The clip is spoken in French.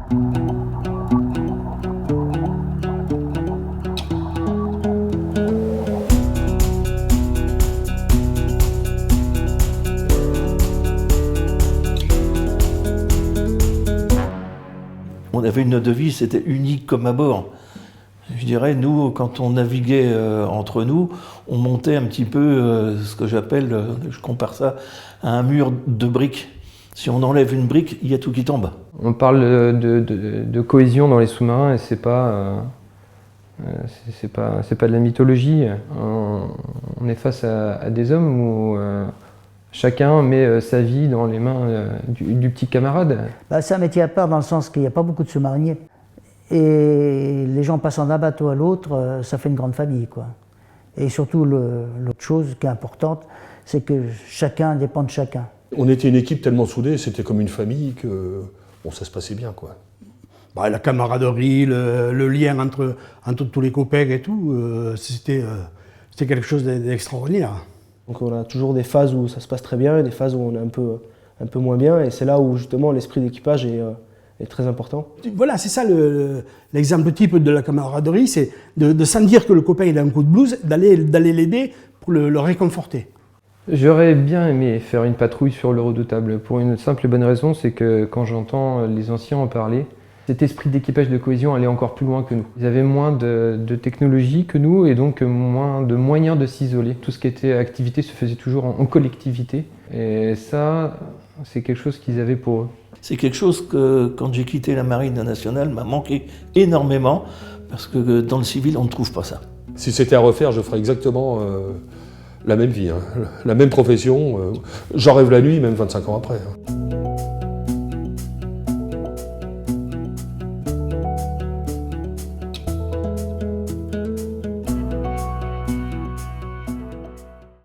On avait une devise, c'était unique comme à bord. Je dirais, nous, quand on naviguait entre nous, on montait un petit peu ce que j'appelle, je compare ça à un mur de briques. Si on enlève une brique, il y a tout qui tombe. On parle de cohésion dans les sous-marins et c'est pas de la mythologie. On est face à des hommes où chacun met sa vie dans les mains du petit camarade. C'est un métier à part dans le sens qu'il n'y a pas beaucoup de sous-mariniers. Et les gens passant d'un bateau à l'autre, ça fait une grande famille, quoi. Et surtout, l'autre chose qui est importante, c'est que chacun dépend de chacun. On était une équipe tellement soudée, c'était comme une famille que ça se passait bien, quoi. La camaraderie, le lien entre tous les copains et tout, c'était quelque chose d'extraordinaire. Donc on a toujours des phases où ça se passe très bien et des phases où on est un peu moins bien. Et c'est là où justement l'esprit d'équipage est très important. Voilà, c'est ça l'exemple type de la camaraderie, c'est de sentir que le copain il a un coup de blues, d'aller l'aider pour le réconforter. J'aurais bien aimé faire une patrouille sur le Redoutable pour une simple et bonne raison, c'est que quand j'entends les anciens en parler, cet esprit d'équipage de cohésion allait encore plus loin que nous. Ils avaient moins de technologie que nous et donc moins de moyens de s'isoler. Tout ce qui était activité se faisait toujours en collectivité et ça, c'est quelque chose qu'ils avaient pour eux. C'est quelque chose que, quand j'ai quitté la Marine nationale, m'a manqué énormément parce que dans le civil, on ne trouve pas ça. Si c'était à refaire, je ferais exactement la même vie, hein, la même profession. J'en rêve la nuit, même 25 ans après.